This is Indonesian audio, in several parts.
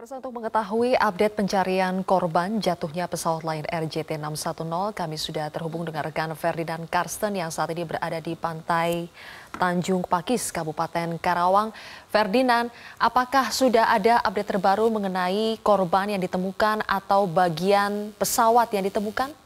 Pemirsa, untuk mengetahui update pencarian korban jatuhnya pesawat Lion Air JT610, kami sudah terhubung dengan rekan Ferdinand Karsten yang saat ini berada di pantai Tanjung Pakis, Kabupaten Karawang. Ferdinand, apakah sudah ada update terbaru mengenai korban yang ditemukan atau bagian pesawat yang ditemukan?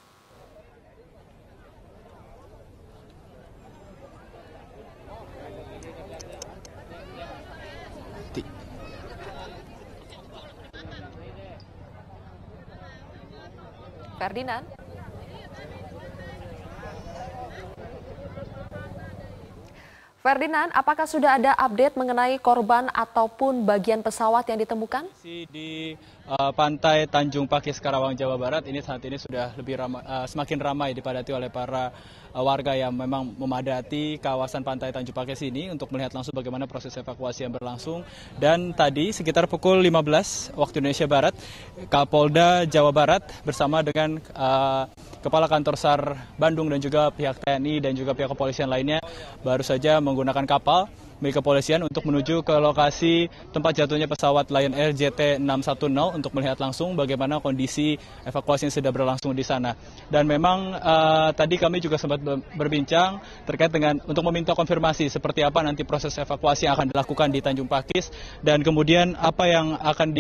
Ferdinand? Ferdinand, apakah sudah ada update mengenai korban ataupun bagian pesawat yang ditemukan? Di pantai Tanjung Pakis, Karawang, Jawa Barat, ini saat ini sudah semakin ramai dipadati oleh para warga yang memang memadati kawasan pantai Tanjung Pakis ini untuk melihat langsung bagaimana proses evakuasi yang berlangsung. Dan tadi sekitar pukul 15 waktu Indonesia Barat, Kapolda Jawa Barat bersama dengan Kepala Kantor SAR Bandung dan juga pihak TNI dan juga pihak kepolisian lainnya baru saja menggunakan kapal milik kepolisian untuk menuju ke lokasi tempat jatuhnya pesawat Lion Air JT610 untuk melihat langsung bagaimana kondisi evakuasi yang sudah berlangsung di sana. Dan memang tadi kami juga sempat berbincang terkait dengan untuk meminta konfirmasi seperti apa nanti proses evakuasi yang akan dilakukan di Tanjung Pakis dan kemudian apa yang akan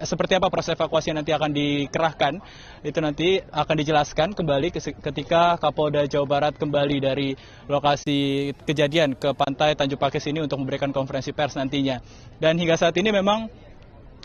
seperti apa proses evakuasi yang nanti akan dikerahkan, itu nanti akan dijelaskan kembali ketika Kapolda Jawa Barat kembali dari lokasi kejadian ke pantai Tanjung Pakis ini untuk memberikan konferensi pers nantinya. Dan hingga saat ini memang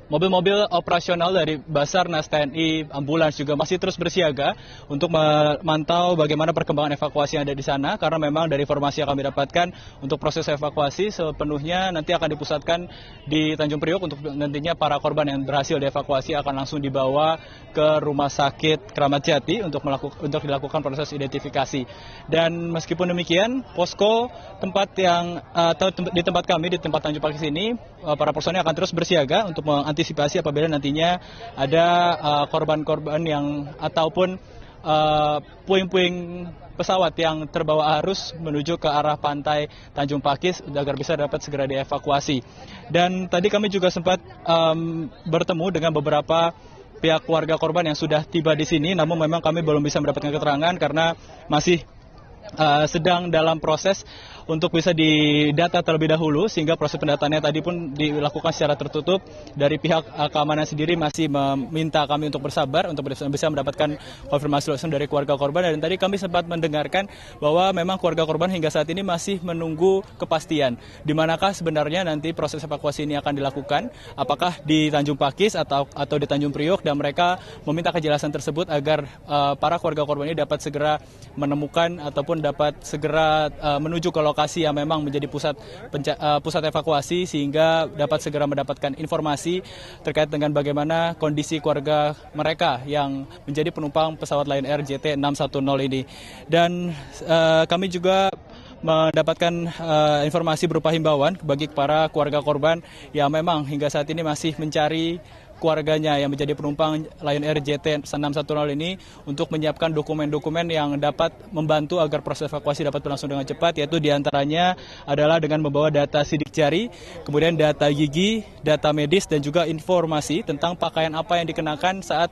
mobil-mobil operasional dari Basarnas, TNI, ambulans juga masih terus bersiaga untuk memantau bagaimana perkembangan evakuasi yang ada di sana, karena memang dari informasi yang kami dapatkan untuk proses evakuasi sepenuhnya nanti akan dipusatkan di Tanjung Priok untuk nantinya para korban yang berhasil dievakuasi akan langsung dibawa ke Rumah Sakit Kramat Jati untuk dilakukan proses identifikasi. Dan meskipun demikian, posko di tempat kami di tempat Tanjung Pakis ini, para personel akan terus bersiaga untuk mengantisipasi apabila nantinya ada korban-korban yang ataupun puing-puing pesawat yang terbawa arus menuju ke arah pantai Tanjung Pakis agar bisa dapat segera dievakuasi. Dan tadi kami juga sempat bertemu dengan beberapa pihak keluarga korban yang sudah tiba di sini, namun memang kami belum bisa mendapatkan keterangan karena masih sedang dalam proses untuk bisa didata terlebih dahulu, sehingga proses pendataannya tadi pun dilakukan secara tertutup. Dari pihak keamanan sendiri masih meminta kami untuk bersabar untuk bisa mendapatkan konfirmasi langsung dari keluarga korban. Dan tadi kami sempat mendengarkan bahwa memang keluarga korban hingga saat ini masih menunggu kepastian di manakah sebenarnya nanti proses evakuasi ini akan dilakukan, apakah di Tanjung Pakis atau di Tanjung Priok, dan mereka meminta kejelasan tersebut agar para keluarga korban ini dapat segera menemukan ataupun dapat segera menuju ke lokasi yang memang menjadi pusat evakuasi, sehingga dapat segera mendapatkan informasi terkait dengan bagaimana kondisi keluarga mereka yang menjadi penumpang pesawat Lion Air JT610 ini. Dan kami juga mendapatkan informasi berupa himbauan bagi para keluarga korban yang memang hingga saat ini masih mencari keluarganya yang menjadi penumpang Lion Air JT610 ini untuk menyiapkan dokumen-dokumen yang dapat membantu agar proses evakuasi dapat berlangsung dengan cepat, yaitu diantaranya adalah dengan membawa data sidik jari, kemudian data gigi, data medis, dan juga informasi tentang pakaian apa yang dikenakan saat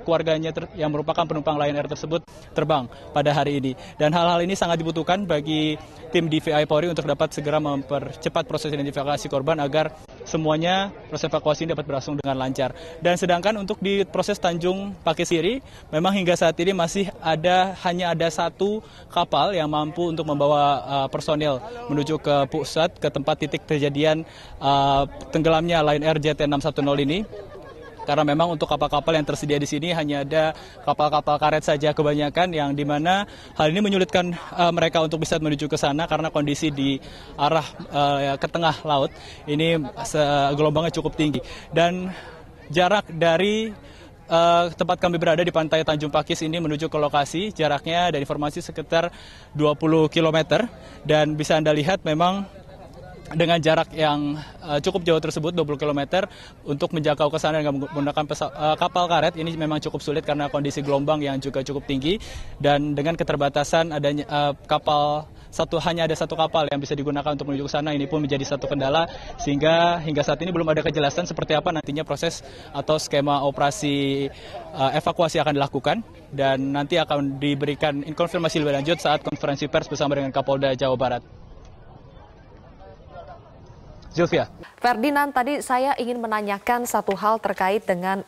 keluarganya yang merupakan penumpang Lion Air tersebut terbang pada hari ini. Dan hal-hal ini sangat dibutuhkan bagi tim DVI Polri untuk dapat segera mempercepat proses identifikasi korban agar semuanya proses evakuasi ini dapat berlangsung dengan lancar. Dan sedangkan untuk di proses Tanjung Pakis sendiri, memang hingga saat ini masih hanya ada satu kapal yang mampu untuk membawa personil menuju ke pusat, ke tempat titik kejadian tenggelamnya Lion Air JT610 ini. Karena memang untuk kapal-kapal yang tersedia di sini hanya ada kapal-kapal karet saja kebanyakan, yang dimana hal ini menyulitkan mereka untuk bisa menuju ke sana karena kondisi di arah ke tengah laut ini gelombangnya cukup tinggi. Dan jarak dari tempat kami berada di pantai Tanjung Pakis ini menuju ke lokasi, jaraknya dari informasi sekitar 20 km. Dan bisa Anda lihat memang dengan jarak yang cukup jauh tersebut, 20 km, untuk menjangkau ke sana dengan menggunakan kapal karet ini memang cukup sulit karena kondisi gelombang yang juga cukup tinggi, dan dengan keterbatasan adanya kapal hanya ada satu kapal yang bisa digunakan untuk menuju ke sana. Ini pun menjadi satu kendala sehingga hingga saat ini belum ada kejelasan seperti apa nantinya proses atau skema operasi evakuasi akan dilakukan, dan nanti akan diberikan konfirmasi lebih lanjut saat konferensi pers bersama dengan Kapolda Jawa Barat. Zilvia. Ferdinand, tadi saya ingin menanyakan satu hal terkait dengan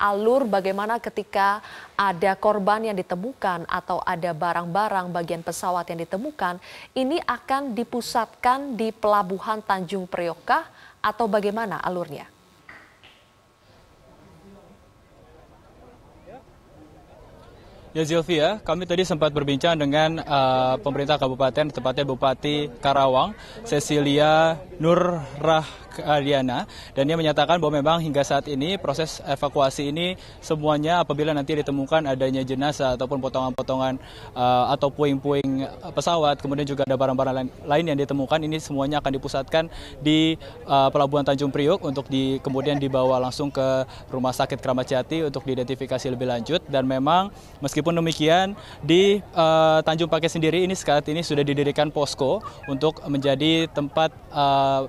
alur bagaimana ketika ada korban yang ditemukan atau ada barang-barang bagian pesawat yang ditemukan, ini akan dipusatkan di Pelabuhan Tanjung Priok kah atau bagaimana alurnya? Ya Zilvia, kami tadi sempat berbincang dengan pemerintah kabupaten, tepatnya Bupati Karawang, Cecilia Nurrahadiana, dan dia menyatakan bahwa memang hingga saat ini proses evakuasi ini semuanya apabila nanti ditemukan adanya jenazah ataupun potongan-potongan atau puing-puing pesawat, kemudian juga ada barang-barang lain yang ditemukan, ini semuanya akan dipusatkan di Pelabuhan Tanjung Priok untuk kemudian dibawa langsung ke Rumah Sakit Kramat Jati untuk diidentifikasi lebih lanjut. Dan memang meskipun demikian, di Tanjung Pakis sendiri ini saat ini sudah didirikan posko untuk menjadi tempat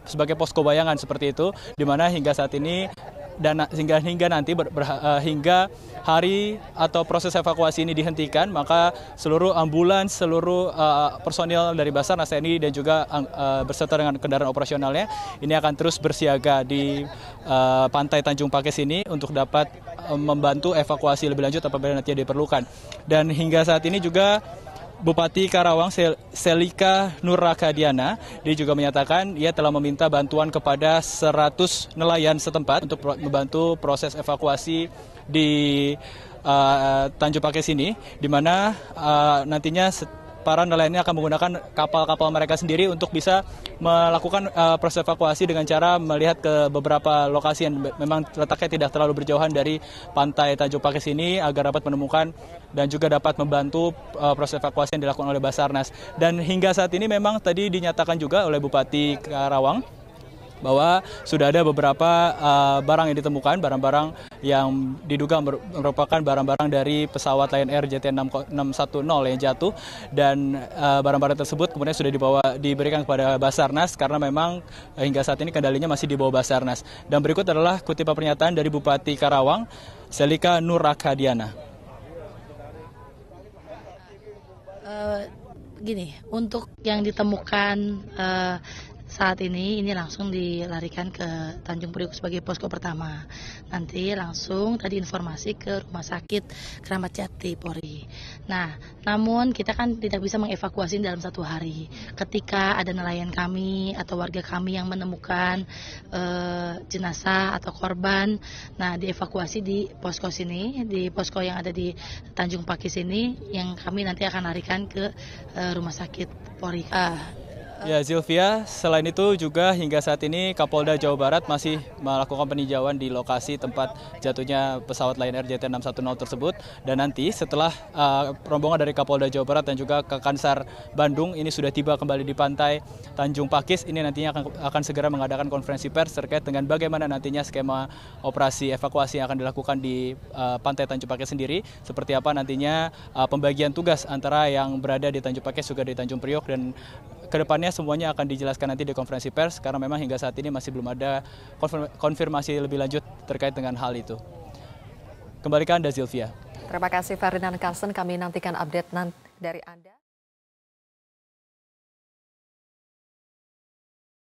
sebagai posko bayangan seperti itu, di mana hingga saat ini dan hingga nanti hingga hari atau proses evakuasi ini dihentikan, maka seluruh ambulans, seluruh personil dari Basarnas TNI dan juga berserta dengan kendaraan operasionalnya ini akan terus bersiaga di pantai Tanjung Pakis ini untuk dapat membantu evakuasi lebih lanjut apabila nanti diperlukan. Dan hingga saat ini juga Bupati Karawang Selika Nurrahadiana, dia juga menyatakan ia telah meminta bantuan kepada 100 nelayan setempat untuk membantu proses evakuasi di Tanjung Pakis ini, di mana nantinya para nelayan ini akan menggunakan kapal-kapal mereka sendiri untuk bisa melakukan proses evakuasi dengan cara melihat ke beberapa lokasi yang memang letaknya tidak terlalu berjauhan dari pantai Tanjung Pakis ini agar dapat menemukan dan juga dapat membantu proses evakuasi yang dilakukan oleh Basarnas. Dan hingga saat ini memang tadi dinyatakan juga oleh Bupati Karawang bahwa sudah ada beberapa barang yang ditemukan, barang-barang yang diduga merupakan barang-barang dari pesawat Lion Air JT610 yang jatuh, dan barang-barang tersebut kemudian sudah diberikan kepada Basarnas karena memang hingga saat ini kendalinya masih di bawah Basarnas. Dan berikut adalah kutipan pernyataan dari Bupati Karawang, Selika Nurrahadiana. Gini, untuk yang ditemukan saat ini langsung dilarikan ke Tanjung Priok sebagai posko pertama. Nanti langsung tadi informasi ke Rumah Sakit Kramat Jati Polri. Nah, namun kita kan tidak bisa mengevakuasi dalam satu hari. Ketika ada nelayan kami atau warga kami yang menemukan jenazah atau korban, nah dievakuasi di posko sini, di posko yang ada di Tanjung Pakis ini, yang kami nanti akan larikan ke Rumah Sakit Polri. Ya Zilvia, selain itu juga hingga saat ini Kapolda Jawa Barat masih melakukan peninjauan di lokasi tempat jatuhnya pesawat Lion Air JT610 tersebut. Dan nanti setelah rombongan dari Kapolda Jawa Barat dan juga Kakansar Bandung ini sudah tiba kembali di pantai Tanjung Pakis, ini nantinya akan segera mengadakan konferensi pers terkait dengan bagaimana nantinya skema operasi evakuasi yang akan dilakukan di pantai Tanjung Pakis sendiri, seperti apa nantinya pembagian tugas antara yang berada di Tanjung Pakis juga di Tanjung Priok, dan kedepannya semuanya akan dijelaskan nanti di konferensi pers karena memang hingga saat ini masih belum ada konfirmasi lebih lanjut terkait dengan hal itu. Kembali ke Anda, Zilvia. Terima kasih Ferdinand Carsten, kami nantikan update dari Anda.